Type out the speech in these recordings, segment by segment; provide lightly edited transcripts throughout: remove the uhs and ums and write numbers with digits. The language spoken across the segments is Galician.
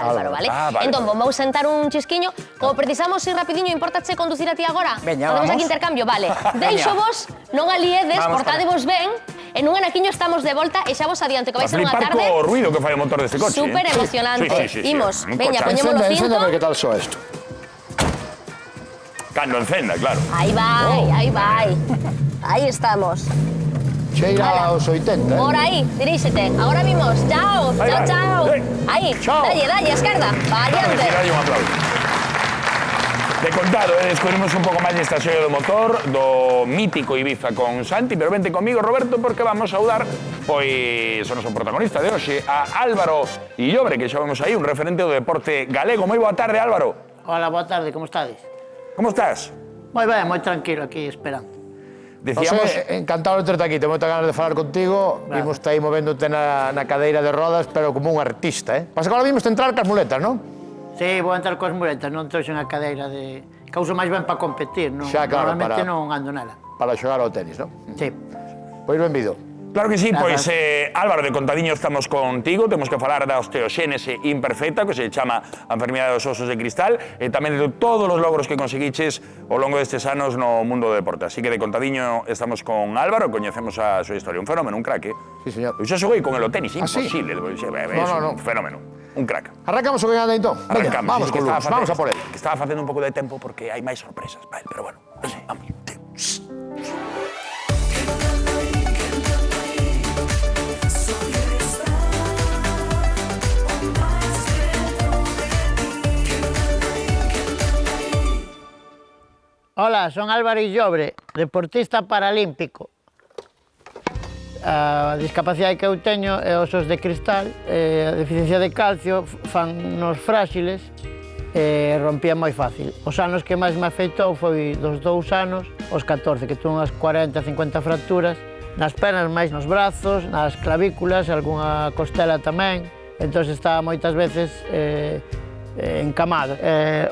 Álvaro, vale? Vale. Entón, vamos sentar un chisquiño. Como precisamos ir rapidiño, importache conducir a ti agora? Veña, Podemos vamos. aquí intercambio, vale. Deixo vos, non aliedes, portadevos ben, e nun anaquiño estamos de volta e xa vos adianto que vai ser unha flipar tarde co ruido que fai o motor deste coche. super emocionante. Sí. Imos, Un veña, cochazo. poñemos o cinto. Encéndame que tal soa isto. Cando encenda, claro. Aí vai, aí vai. Aí estamos. Cheira aos 80, Por aí, diríxete. Agora vimos. Chao, Aí chao, vai. chao. Aí, Chao. dalle, esquerda. Va, Claro, adiante. sí, dalle un aplauso. De contado, descubrimos un pouco máis desta xoia do motor do mítico Ibiza con Santi, pero vente comigo, Roberto, porque vamos a saudar pois o noso protagonista de hoxe, a Álvaro Illobre, que xa vemos aí, un referente do deporte galego. Moi boa tarde, Álvaro. Hola, boa tarde, como estades? Como estás? Moi ben, moi tranquilo aquí esperando. Decíamos... encantado de terte aquí, tengo moitas ganas de falar contigo. Gracias. Vimos aí movéndote na cadeira de rodas, pero como un artista, Pasa que agora vimos entrar cas muletas, non? Sí, vou entrar coas muletas, non trouxe unha cadeira de... Que uso máis ben para competir, non? Xa, claro, Normalmente para- non ando nela. Para xogar ao tenis, non? Sí. Pois benvido. Claro que sí, pois Gracias. Álvaro, de contadiño estamos contigo, temos que falar da osteoxénese imperfecta, que se chama a enfermidade dos osos de cristal, e tamén de todos os logros que conseguiches ao longo destes anos no mundo do deporte. Así que de contadiño estamos con Álvaro, coñecemos a súa historia, un fenómeno, un crack, Sí, señor. Eu xa xoguei con el o tenis, ¿Ah, sí? imposible, é No. un fenómeno, un crack. Arrancamos o que anda entón. Veña, Arrancamos. vamos Sí, con que Luz, vamos a por él. Que estaba facendo un pouco de tempo porque hai máis sorpresas, vale, pero bueno, vamos. Hola, son Álvaro Illobre, deportista paralímpico. A discapacidade que eu teño é osos de cristal, a deficiencia de calcio fan nos fráxiles e rompía moi fácil. Os anos que máis me afeitou foi dos 2 anos aos 14, que tuve unhas 40-50 fracturas nas pernas, máis nos brazos, nas clavículas, algunha costela tamén. Entón estaba moitas veces encamado.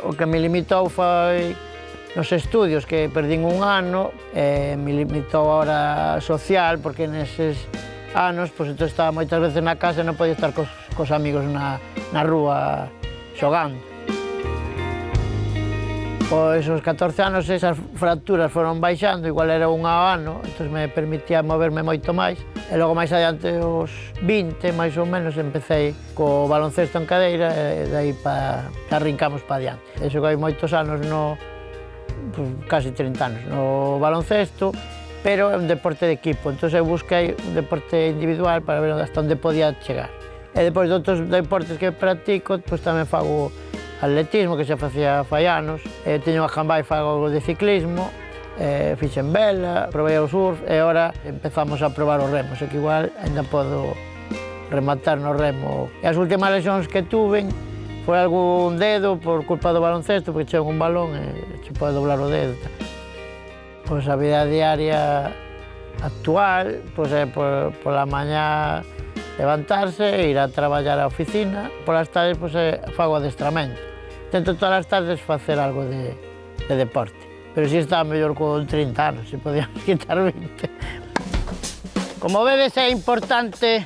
O que me limitou foi nos estudios, que perdín un ano, me limitou a hora social, porque neses anos, pois, entón estaba moitas veces na casa e non podía estar cos amigos na rúa xogando. Pois, aos 14 anos, esas fracturas foron baixando, igual era unha ao ano, entón me permitía moverme moito máis. E logo, máis adiante, aos 20, máis ou menos, empecé co baloncesto en cadeira, e dai arrincamos para adiante. E xoguei moitos anos casi 30 anos, no baloncesto, pero é un deporte de equipo, entón eu busquei un deporte individual para ver hasta onde podía chegar. E depois de outros deportes que practico, pois tamén fago atletismo, que xa facía fai anos, teño a jambá e fago algo de ciclismo, fixen vela, probei o surf, e agora empezamos a probar o remo, sei que igual ainda podo rematar no remo. E as últimas lesións que tuve foi algún dedo por culpa do baloncesto, porque chego un balón e se pode doblar o dedo. Pois a vida diaria actual, pois é pola mañá levantarse, ir a traballar á oficina, polas tardes pois fago adestramento. Tento todas as tardes facer algo de deporte, pero si está mellor con 30 anos, se podíamos quitar 20. Como vedes, é importante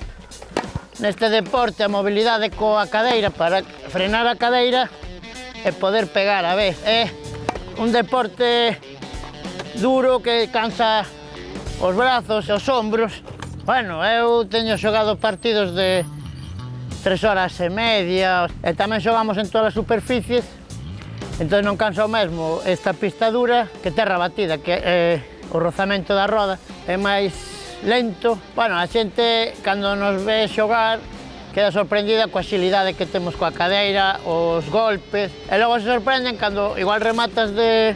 neste deporte a mobilidade coa cadeira para frenar a cadeira e poder pegar a vez. É un deporte duro que cansa os brazos e os ombros. Bueno, eu teño xogado partidos de 3 horas e media e tamén xogamos en todas as superficies, entón non cansa o mesmo esta pista dura que terra batida, que é o rozamento da roda, é máis lento. Bueno, a xente, cando nos ve xogar, queda sorprendida coa xilidade que temos coa cadeira, os golpes, e logo se sorprenden cando igual rematas de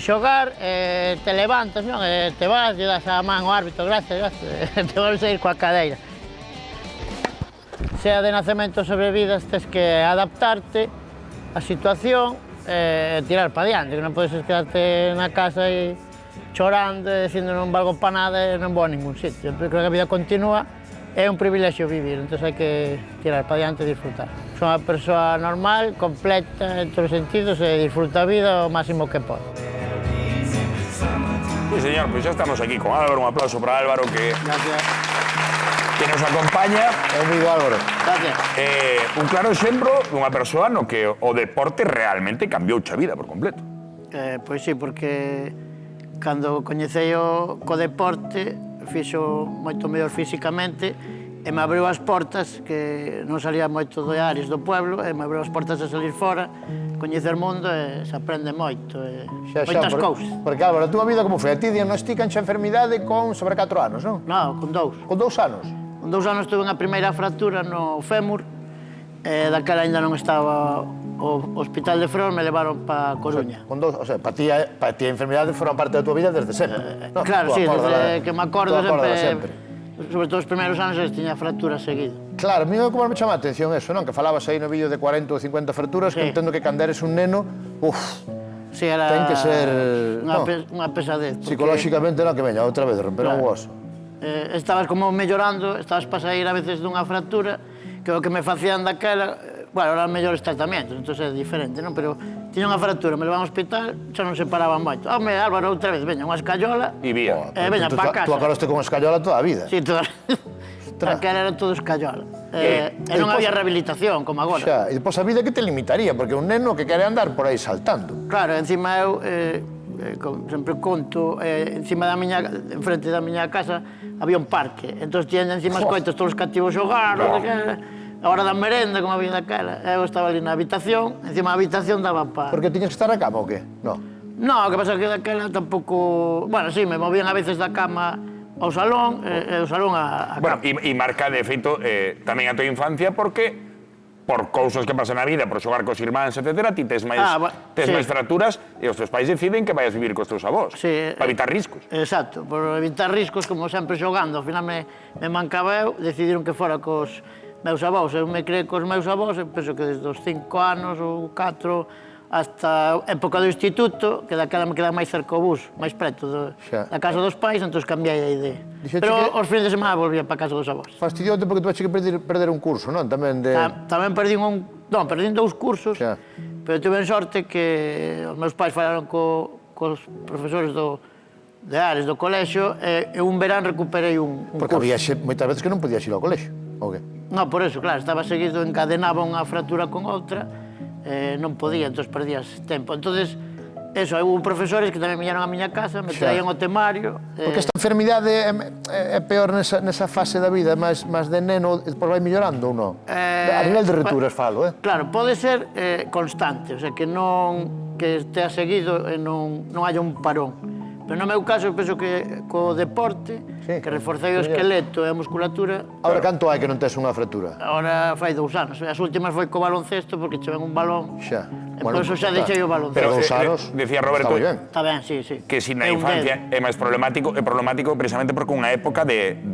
xogar, te levantas, non? Te vas, lle das a man ao árbitro, gracias, te volves a ir coa cadeira. Sea de nacemento sobre vidas, tes que adaptarte á situación e tirar para diante, que non podes quedarte na casa e chorando e dicindo non valgo para nada e non vou a ningún sitio. Eu creo que a vida continúa, é un privilexio vivir, entón hai que tirar para diante e disfrutar. Son unha persoa normal, completa en todos os sentidos e disfruta a vida o máximo que podo. Sí, señor, pues ya estamos aquí con Álvaro, un aplauso para Álvaro que... Gracias. que nos acompaña. Benvido, Álvaro. Gracias. Un claro exemplo dunha persoa no que o deporte realmente cambiou a vida por completo. Pois sí, porque cando coñecei co deporte fixo moito mellor físicamente e me abriu as portas, que non salía moito de Ares do pueblo, e me abriu as portas a salir fora, coñecer o mundo e se aprende moito, moitas cousas. Porque, Álvaro, a túa vida como foi? A ti diagnostican xa enfermidade con sobre 4 anos, non? Non, con 2. Con 2 anos? Con 2 anos tuve unha primeira fractura no fémur, e daquela ainda non estaba o hospital de Ferrol, me levaron para Coruña. O sea, para ti a enfermidade foron parte da túa vida desde sempre. Claro, sí, desde que me acordo sempre. Sobre todo os primeiros anos tiña fracturas seguido. Claro, a mí como me chama a atención eso, non? Que falabas aí no vídeo de 40 ou 50 fracturas, que entendo que cando eres un neno, sí, era ten que ser... unha pesadez. Psicolóxicamente non, que veña outra vez, romper un oso. Estabas como mellorando, estabas para sair a veces dunha fractura, que o que me facían daquela, bueno, eran mellores tratamentos, entón é diferente, non? Pero tiña unha fractura, me levaban ao hospital, xa non se paraban moito. Home, Álvaro, outra vez, veña, unha escayola... E vía. Veña, para casa. Tú acordaste con escayola toda a vida. Sí, toda... Aquela era todo escayola. E non había rehabilitación, como agora. Xa, e depois a vida que te limitaría, porque un neno que quere andar por aí saltando. Claro, encima eu, sempre conto, encima da miña, enfrente da miña casa, había un parque. Entón, tiña encima as coitas todos os cativos xogar, a hora da merenda, como había daquela. Eu estaba ali na habitación, encima da habitación daba para... Porque tiñas que estar na cama ou que? Non. Non, o que pasa é que daquela tampouco... Bueno, sí, me movían a veces da cama ao salón, e do salón a Bueno, cama. e marca, de feito, tamén a tua infancia, porque por cousas que pasan na vida, por xogar cos irmáns, etc., ti tes máis fracturas e os teus pais deciden que vayas vivir cos teus avós, para evitar riscos. Exacto, por evitar riscos, como sempre xogando, ao final me mancaba eu, decidiron que fora cos meus avós. Eu me creei cos meus avós, eu penso que desde os 5 anos ou 4 hasta a época do instituto, que daquela me quedaba máis cerca o bus, máis preto da casa dos pais, entón cambiei a idea. Pero os fins de semana volvía para a casa dos avós. Fastidiote porque tuveche que perder un curso, non? Tamén de... Tamén perdín perdín 2 cursos, pero tuve sorte que os meus pais falaron cos profesores de Ares do colexio, e un verán recuperei un curso. Porque había moitas veces que non podías ir ao colexio, ou que? Non, por eso, claro, estaba seguido, encadenaba unha fractura con outra, non podía, entón perdías tempo. Entonces, eso, houve profesores que tamén viñeron á miña casa, me traían o temario. Porque esta enfermidade é peor nesa fase da vida, máis de neno, depois vai mellorando ou non? A nivel de rupturas falo, Claro, pode ser constante, o sea, que non que estea seguido e non haya un parón. Pero no meu caso, eu penso que co deporte, que reforcei o esqueleto e a musculatura... Ahora canto hai que non tes unha fractura? Ahora fai 2 anos. As últimas foi co baloncesto, porque che ven un balón. Xa. E por eso xa deixei o baloncesto. Pero 2 anos... Decía Roberto... Está ben, sí. Que si na infancia é máis problemático, é problemático precisamente porque unha época de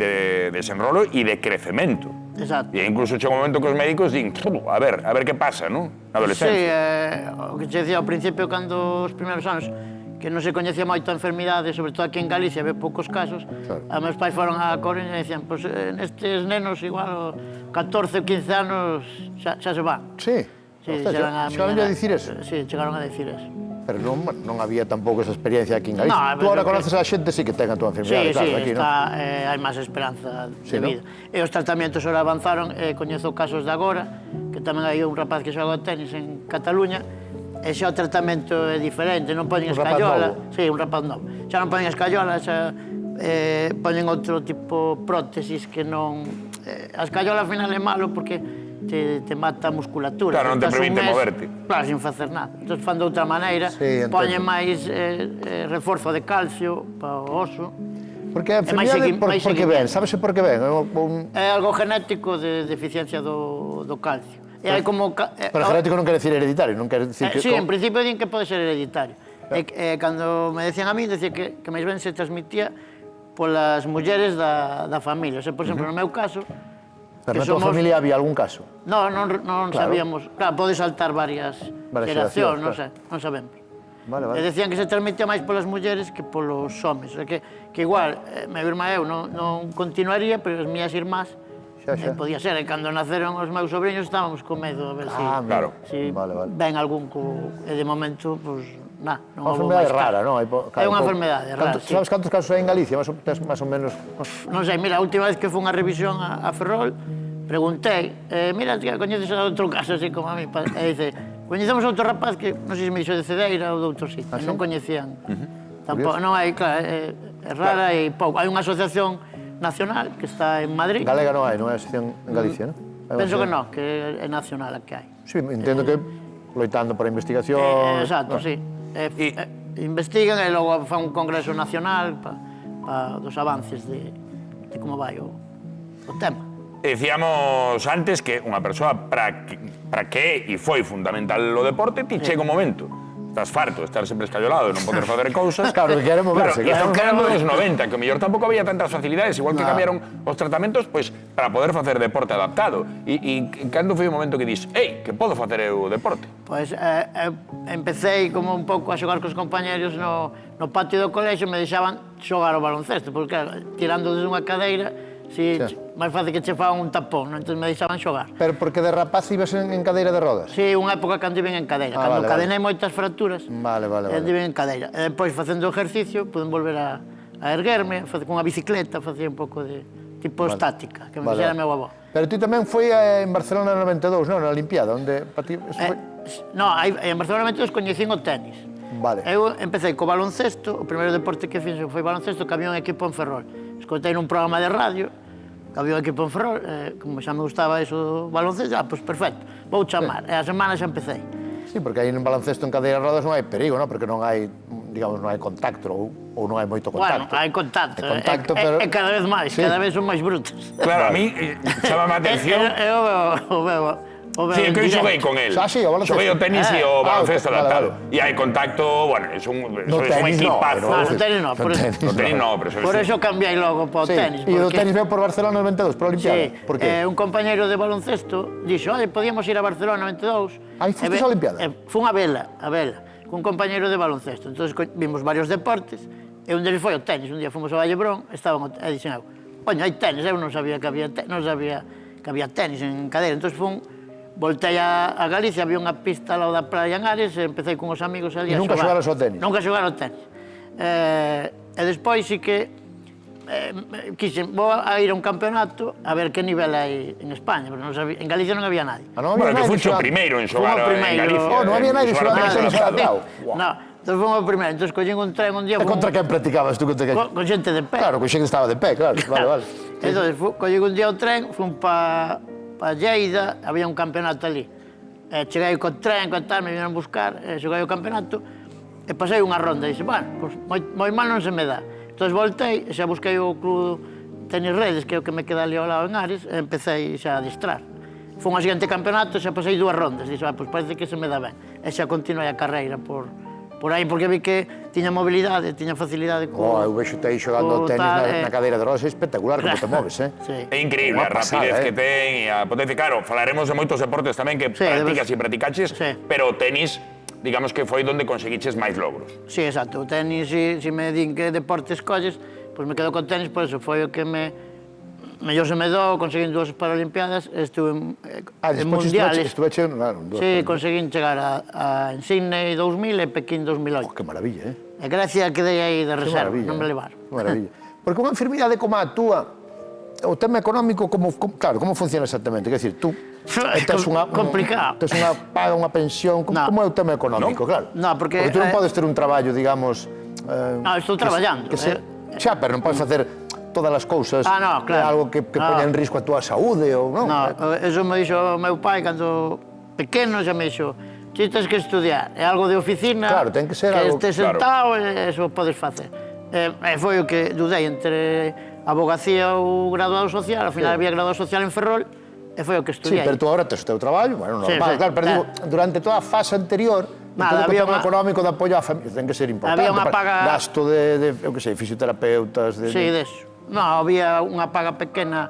desenrolo e de crecemento. Exacto. E incluso chega un momento que os médicos din, a ver que pasa, non? Na adolescencia. Sí, o que che decía ao principio, cando os primeiros anos, que non se coñecía moito a enfermidade, sobre todo aquí en Galicia, ve poucos casos. A meus pais foron a Coruña e dicían, pois nestes nenos igual 14 ou 15 anos xa se van. Sí? Chegaron a dicir eso? Sí, chegaron a dicir eso. Pero non había tampouco esa experiencia aquí en No, Galicia. Tú ahora conoces a xente, sí que ten a túa enfermidade, claro, aquí, non? Sí, hai máis esperanza de vida. E os tratamentos ahora avanzaron, coñezo casos de agora, que tamén hai un rapaz que xoga tenis en Cataluña, e xa o tratamento é diferente, non poñen escayola. Sí, un rapaz novo. Xa non poñen escayola, xa poñen outro tipo de prótesis que non... A escayola ao final é malo porque te mata a musculatura. Claro, non te permite moverte. Claro, sin facer nada. Entón, fan de outra maneira, poñen máis reforzo de calcio para o oso. Porque a enfermidade, por que ven? Sabese por que ven? É algo genético de deficiencia do calcio. Pero genético non quere dicir hereditario, non quere dicir que... Sí, en principio din que pode ser hereditario. Cando me decían a mí, decía que máis ben se transmitía polas mulleres da familia. O sea, por exemplo, no meu caso... Pero na tua familia había algún caso? Non sabíamos. Claro, pode saltar varias xeracións, non sabemos. E decían que se transmitía máis polas mulleres que polos homes. O sea, que igual, meu irmá e eu non continuaría, pero as miñas irmás Podía ser, e cando naceron os meus sobrinhos estábamos con medo a ver se ven algún e de momento, pois, non houve máis. Unha enfermedade rara, non? É unha enfermedade rara, sí. Sabes cantos casos hai en Galicia? Máis ou menos... Non sei, mira, a última vez que foi unha revisión a Ferrol, preguntei, mira, coñeces a outro caso así como a mí? E dice, coñecemos outro rapaz que non sei se me dixo de Cedeira ou de outro sitio, non coñecían. Tampouco, non hai, claro, é rara e pouco. Hai unha asociación nacional que está en Madrid. Galega non hai, non é asociación en Galicia, non? Penso que non, que é nacional a que hai. Sí, entendo que loitando para a investigación... Exacto, sí. Investigan e logo fan un congreso nacional dos avances de como vai o tema. Decíamos antes que unha persoa para que e foi fundamental o deporte, ti chega un momento. Estás farto de estar sempre escallolado e non poder facer cousas. Claro, que queremos moverse. Claro, estamos falando dos 90, que o mellor tampouco había tantas facilidades, igual que cambiaron os tratamentos, pois para poder facer deporte adaptado. E cando foi o momento que dis, que podo facer eu deporte? Pois empecé como un pouco a xogar cos compañeros no patio do colexio, me deixaban xogar o baloncesto, porque tirando desde unha cadeira, máis fácil que che fagan un tapón, entón me deixaban xogar. Pero porque de rapaz ibas en cadeira de rodas? Sí, unha época cando iben en cadeira, cando cadenei moitas fracturas, iben en cadeira. E depois, facendo exercicio, pude volver a erguerme, con unha bicicleta, facía un pouco de tipo estática, que me fixera meu avó. Pero ti tamén foi en Barcelona no 92, non? Na Olimpiada, onde para ti... Non, en Barcelona no 92 coñecín o tenis. Eu empecé co baloncesto, o primeiro deporte que fiz foi baloncesto, que había un equipo en Ferrol. Escoitei nun programa de radio, que había un equipo en Ferrol, como xa me gustaba eso baloncesto, pois perfecto, vou chamar. E a semana xa empecei. Sí, porque aí en baloncesto en cadeira de rodas non hai perigo, non? Porque non hai, digamos, non hai contacto ou non hai moito contacto. Bueno, hai contacto, e cada vez máis, cada vez son máis brutos. Claro, a mí chamame a atención... Eu veo... Sí, que eu xoguei con él. Xoguei o tenis e o baloncesto adaptado. E hai contacto, bueno, é un equipazo. No tenis non, no tenis non, pero... Por eso cambiei logo para o tenis. E o tenis veo por Barcelona no 92, por a Olimpiada. Por que? Un compañeiro de baloncesto dixo, podíamos ir a Barcelona no 92. Aí fustes a Olimpiada? Foi unha vela, cun compañeiro de baloncesto. Entón vimos varios deportes, e un deles foi o tenis. Un día fomos a Vallebrón, e dixen eu, coño, hai tenis, eu non sabía que había tenis en cadeira. Entón voltei a Galicia, había unha pista ao lado da praia en Ares, e empecé con os amigos ali a xogar. E nunca xogaras ao tenis? Nunca xogar ao tenis. E despois sí que vou a ir a un campeonato a ver que nivel hai en España, porque en Galicia non había nadie. Bueno, que fuxe o primeiro en xogar en Galicia. Non había nadie xogando en tenis adaptado. Non, entón fomos o primeiro, entón collín un tren un día... E contra quen practicabas tú? Con xente de pé. Claro, con xente que estaba de pé, claro. Vale. Entón, collín un día o tren, fun para Lleida, había un campeonato ali. Cheguei co tren, me vieron buscar, xoguei o campeonato, e pasei unha ronda, e dixen, bueno, moi mal non se me dá. Entón voltei, xa busquei o club Tenis Redes, que é o que me queda ali ao lado en Ares, e empecé xa a adestrar. Fun ao seguinte campeonato, xa pasei 2 rondas, dixen, pois parece que se me dá ben. E xa continuei a carreira por aí, porque vi que tiña mobilidade, tiña facilidade eu vexo-te aí xogando tenis na cadeira de rodas, é espectacular como te moves, É increíble a rapidez que ten e a potencia. Claro, falaremos de moitos deportes tamén que practicas e practicaches, pero o tenis, digamos que foi onde conseguiches máis logros. Sí, exacto. O tenis, se me din que deporte escolles, pois me quedo con tenis, por eso foi o que mellor se me dou, conseguín 2 Paralimpiadas, estuve en mundiales. Estuve chegando, sí, conseguín chegar a Sydney 2000 e Pekín 2008. Que maravilla, E Grecia quedei aí de reserva, non me levaron. Que maravilla. Porque unha enfermidade como a túa, o tema económico, como funciona exactamente? Quer dizer, tú tes unha paga, unha pensión, como é o tema económico, claro? Non, porque tú non podes ter un traballo, digamos... Non, estou traballando. Xa, pero non podes facer todas as cousas, claro. Algo que poña en risco a túa saúde ou non? Non, eso me dixo o meu pai cando pequeno, xa me dixo, ti tens que estudiar, é algo de oficina, claro, ten que ser algo, estés sentado, eso podes facer. E foi o que dudei entre a abogacía ou o graduado social, ao final había graduado social en Ferrol, e foi o que estudiei. Sí, pero tú agora tes o teu traballo, bueno, normal, claro, pero digo, durante toda a fase anterior, todo o tema económico de apoio á familia, ten que ser importante. Había unha paga... Gasto de eu que sei, fisioterapeutas... Sí, deso. Non, había unha paga pequena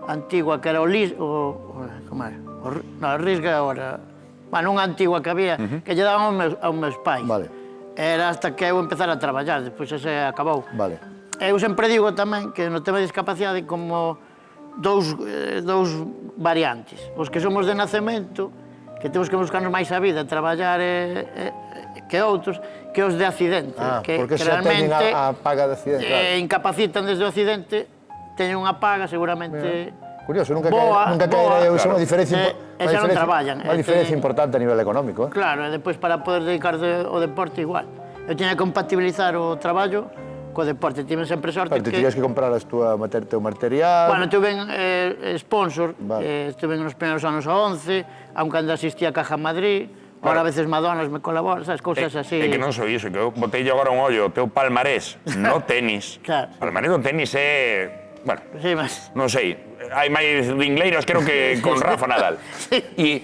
antigua que era o LIS, como é? Non, o RISGA agora... Bueno, unha antigua que había, que lle daban aos meus pais. Vale. Era hasta que eu empezara a traballar, despois ese acabou. Vale. Eu sempre digo tamén que no tema de discapacidade, como dous variantes. Os que somos de nacemento, que temos que buscarnos máis a vida, traballar que outros, que os de accidente. Porque xa teñen a paga de accidente. Incapacitan desde o accidente, teñen unha paga seguramente curioso, nunca caerá eu, unha diferencia importante a nivel económico. Claro, e depois para poder dedicar ao deporte igual. Eu tiña que compatibilizar o traballo co deporte, tive sempre sorte que... Tiñas que comprar teu material... Bueno, tuve sponsor, estuve nos primeiros anos a 11, aunque ainda asistía a Caja Madrid, ahora a veces Madonas me colabora, sabes, cousas así... É que non sou iso, que eu botei agora un ollo, o teu palmarés no tenis. Palmarés no tenis é... Bueno, non sei, hai máis dingleiras creo que con Rafa Nadal. E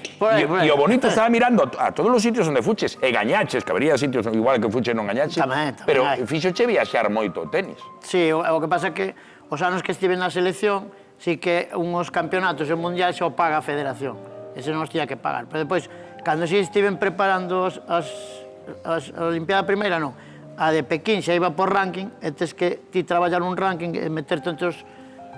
o bonito estaba mirando a todos os sitios onde fuches, e gañaches, que habería sitios igual que fuches non gañaches, pero fixoche viaxar moito o tenis. Sí, o que pasa é que os anos que estive na selección, sí que unhos campeonatos e mundiais o paga a federación, ese non os tiña que pagar, pero depois, cando sí estiven preparando a Olimpiada Primeira, non, a de Pekín xa iba por ranking, e tes que ti traballar un ranking e meterte entre os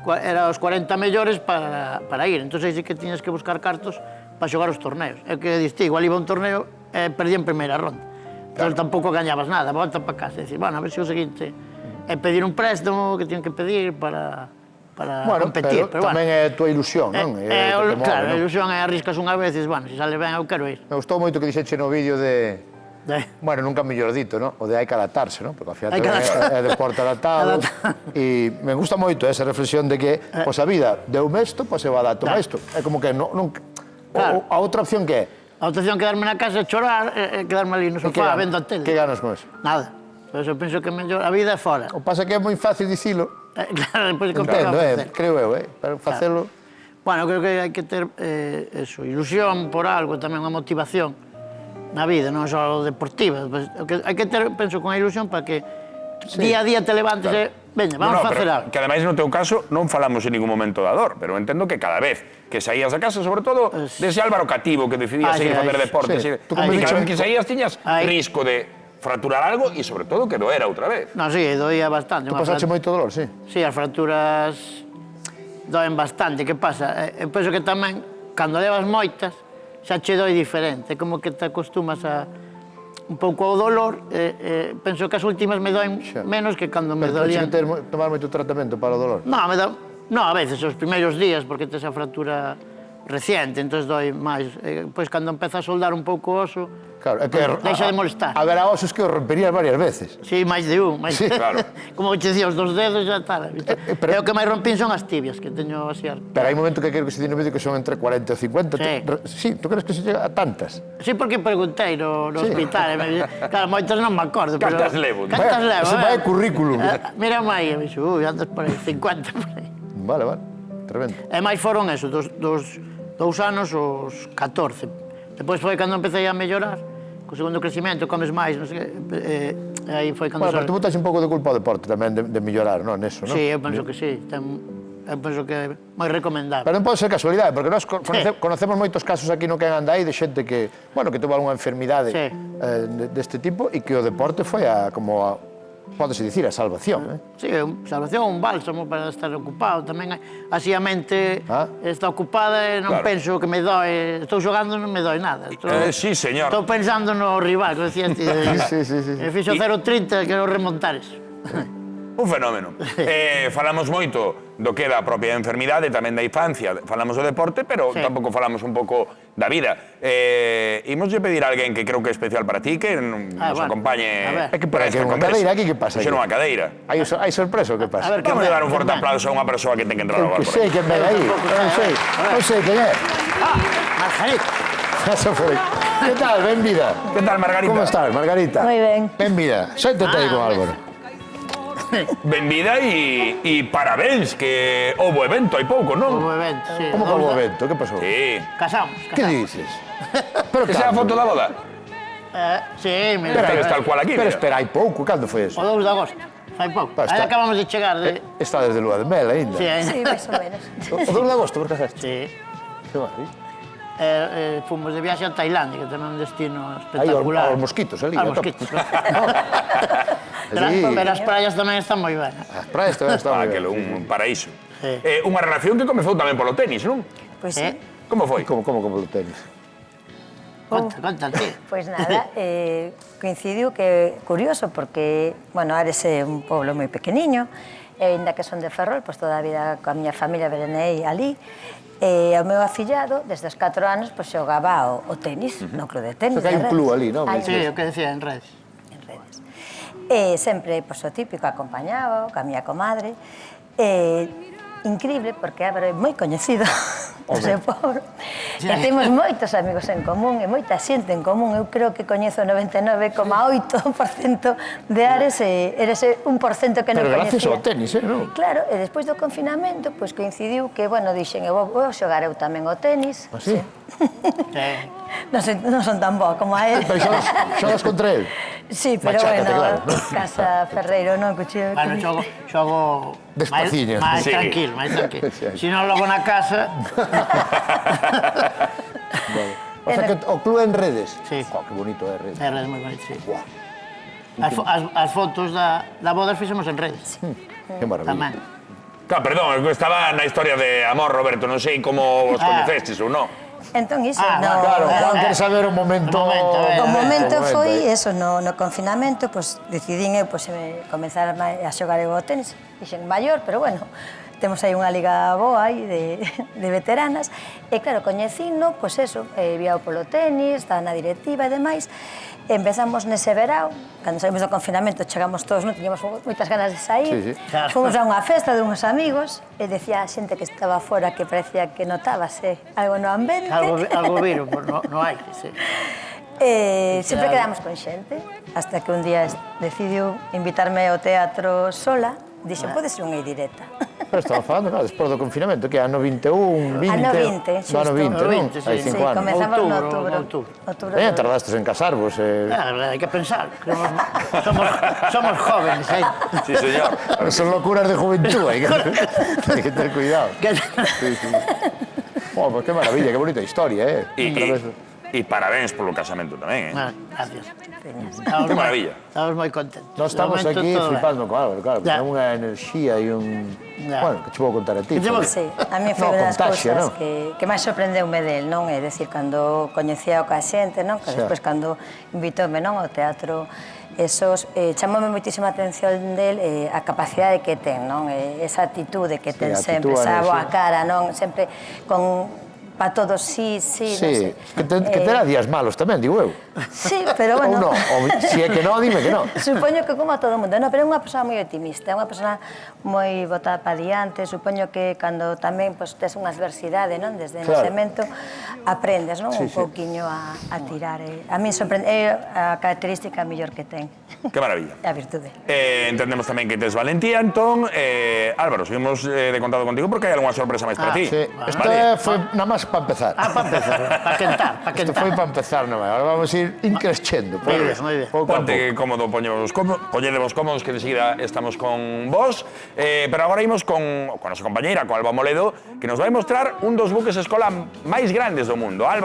40 mellores para ir. Entón, aí sí que tiñas que buscar cartos para xogar os torneos. É que diste, igual iba a un torneo e perdí en primeira ronda. Entón, tampouco gañabas nada, volta para casa e dicir, bueno, a ver se o seguinte é pedir un préstamo que tienen que pedir para competir. Pero tamén é a tua ilusión, non? Claro, a ilusión é arriscas unha vez e dices, bueno, se sale ben, eu quero ir. Me gustou moito que dixeche no vídeo de... Bueno, nunca mellor dito, non? O de hai que adaptarse, non? Porque ao final é deporte adaptado. E me gusta moito esa reflexión de que pois a vida deume isto, pois eu adapto a isto. É como que a outra opción que é? A outra opción é quedarme na casa e chorar, quedarme ali no sofá vendo a tele. Que ganas con eso? Nada. Por eso penso que a vida é fora. O pasa que é moi fácil dicilo. Claro, depois é complicado facer. Creo eu, para facelo... Bueno, creo que hai que ter ilusión por algo, tamén unha motivación na vida, non só deportiva. Hai que ter, penso, con a ilusión para que día a día te levantes e veña, vamos a facer algo. Que ademais no teu caso non falamos en ningún momento da dor, pero entendo que cada vez que saías da casa, sobre todo dese Álvaro cativo que decidías seguir facer deporte, cada vez que saías tiñas risco de fracturar algo e sobre todo que doera outra vez. Non, sí, doía bastante. Tu pasaste moito dolor, sí? Sí, as fracturas doen bastante. Que pasa? Eu penso que tamén, cando levas moitas, xa che doi diferente, como que te acostumas a un pouco ao dolor, penso que as últimas me doen menos que cando me dolían. Pero tens que tomar moito tratamento para o dolor? Non, a veces, os primeiros días, porque tes a fractura reciente, entón doi máis. Pois cando empeza a soldar un pouco o oso, deixa de molestar. Haberá osos que os romperías varias veces. Sí, máis de un. Como que che dicía, os dos dedos já tal. E o que máis rompín son as tibias, que teño así. Pero hai momento que creo que se di no vídeo que son entre 40 e 50. Sí, tú crees que se chega a tantas? Sí, porque preguntei no hospital. Claro, moitas non me acordo. Cantas levo? Cantas levo? Ese vai currículum. Mira máis, e me dixo, andas por aí, 50 por aí. Vale, tremendo. E máis foron eso, dos anos os 14. Depois foi cando empecé a mellorar, co segundo crecimento, comes máis, non sei que, aí foi cando... Bueno, pero tú botas un pouco de culpa ao deporte tamén de mellorar, non, neso, non? Sí, eu penso que sí, eu penso que é moi recomendable. Pero non pode ser casualidade, porque nós conocemos moitos casos aquí no que anda aí de xente que, bueno, que tuvo algunha enfermidade deste tipo e que o deporte foi como a... Pódese dicir, a salvación, Sí, salvación, un bálsamo para estar ocupado. Tamén, así a mente está ocupada e non penso que me dói. Estou xogando, non me dói nada. Sí, señor. Estou pensando no rival, que decías ti. Sí. Fixo 0-30, quero remontar eso. Un fenómeno. Falamos moito do que é da propia enfermidade, tamén da infancia, falamos do deporte, pero tampouco falamos un pouco da vida. Imoslle pedir a alguén que creo que é especial para ti, que nos acompañe... É que por aí, unha cadeira aquí, que pasa? Puxer unha cadeira. Hai sorpresa o que pasa? Vamos a dar un forte aplauso a unha persoa que ten que entrar ao barco. Que sei quen ven aí, non sei quen é. Margarita. Que tal, benvida? Que tal, Margarita? Como estás, Margarita? Moi ben. Benvida, xéntate aí con Álvaro. Benvida e parabéns, que houbo evento hai pouco, non? Houbo evento, sí. Como que houbo evento? Que pasou? Sí. Casamos. Que dices? Esa é a foto da boda? Sí, mira. Esta es tal cual aquí, Pero mira. espera, hai pouco, cando foi eso? O 2 de agosto, fai pouco. Aí acabamos de chegar de... Está desde Lua de Mel, ainda. Sí, Sí, máis ou menos. O 2 de agosto, por casaste? Sí. Que maravilla. Fomos de viaxe a Tailandia, que tamén é un destino Aí, espectacular. aos mosquitos, ali. Aos mosquitos. Pero as praias tamén están moi ben. As praias tamén están moi ben. Un paraíso. Unha relación que comezou tamén polo tenis, non? Pois sí. Como foi? Como o tenis? Conta, tío. Pois nada, coincidiu que curioso porque, bueno, Ares é un pobo moi pequeniño, e ainda que son de Ferrol, pois toda a vida coa miña familia verenei ali, e o meu afillado, desde os 4 anos, pois xogaba o tenis, no club de tenis. Que hai un club ali, non? Hai Sí, o que decía en redes. en redes. E sempre, pois, o típico, acompañado, coa miña comadre, increíble, porque Álvaro é moi coñecido do seu povo. E temos moitos amigos en común e moita xente en común. Eu creo que coñezo o 99,8% de Ares e eres 1% que non Pero gracias coñecía. ao tenis, non? Claro, e despois do confinamento, pois coincidiu que, bueno, dixen, eu vou xogar eu tamén o tenis. Así? Non son tan boa como a él. Pero xogas contra él? Sí, pero Machácate, bueno, claro. Casa Ferreiro, non? Cuchillo. Bueno, xogo Despaciño. máis Sí. tranquilo, máis tranquilo. Sí. Si non, logo na casa... O sea que o club en redes? Sí. Jo, que bonito é redes. É redes moi bonito, sí. As fotos da boda fixemos en redes. Que maravilla. Tamén. Claro, perdón, estaba na historia de amor, Roberto, non sei como os coñecestes ou non. Entón, iso, Claro, Juan quer saber o momento... O momento foi aí. eso, no confinamento, pois decidín eu comenzar a xogar eu ao tenis. Dixen maior, pero bueno, temos aí unha liga boa aí de veteranas. E claro, coñecino, pois eso, viao polo tenis, estaba na directiva e demais. Empezamos nese verao, cando saímos do confinamento, chegamos todos, non tiñamos moitas ganas de sair. Sí, sí. Fomos a unha festa de uns amigos e decía a xente que estaba fora que parecía que notábase algo no ambiente. Algo viro, pues no hai, sí. Sempre quedamos con xente, hasta que un día decidiu invitarme ao teatro sola. Dixen, pode ser unha indirecta. Pero estaba falando, claro, despois do confinamento, que ano 21, 20... Ano 20, xusto. Ano 20, non? 20, sí. Hai 5 Sí, anos. comezamos no Outubro. outubro. Tardastes en casarvos. Hai que pensar. Somos jóvenes, aí. Sí, señor. Son locuras de juventud, hai que ter cuidado. Sí, sí. Oh, pues qué maravilla, qué bonita historia, E parabéns polo casamento tamén, Bueno, gracias. Que maravilla. Estamos moi contentos. Nós estamos De momento, aquí todo ben. flipando con Álvaro, claro, Ya. ten unha enerxía e un... Ya. Bueno, que che vou contar a ti. Que che vou- Sí, a mí foi No, unha das contaxia, cousas non? que máis sorprendeume del, non? É dicir, cando coñecía o xente, non? Que Xa. despois cando invitoume, non, ao teatro, esos chamoume moitísima atención del a capacidade que ten, non? Esa atitude que ten sempre, actitúa, esa boa sí. cara, non? Sempre con para todos sí, non Sí, sei. que terá días malos tamén, digo eu. Sí, pero bueno. Ou non, ou se é que non, dime que non. Supoño que como a todo mundo, no, pero é unha persoa moi optimista, é unha persoa moi botada para diante, supoño que cando tamén pues, tes unha adversidade, non, desde o Claro. nacemento, aprendes, non, Sí, un sí. pouquiño a tirar. A mí sorprende, é a característica mellor que ten. Que maravilla. É a virtude. Entendemos tamén que tes valentía, entón, Álvaro, seguimos de contado contigo porque hai algunha sorpresa máis para ti. Sí, Vale. esta foi nada máis para empezar. Para empezar, para quentar, para Isto quentar. foi para empezar nada máis. Agora vamos a ir increscendo. Moi bien, moi bien. Pouco a Ponte pouco. cómodo, poñedevos cómodos, que enseguida estamos con vos. Pero agora imos con a nosa compañeira, con Alba Moledo, que nos vai mostrar un dos buques escola máis grandes do mundo. Alba,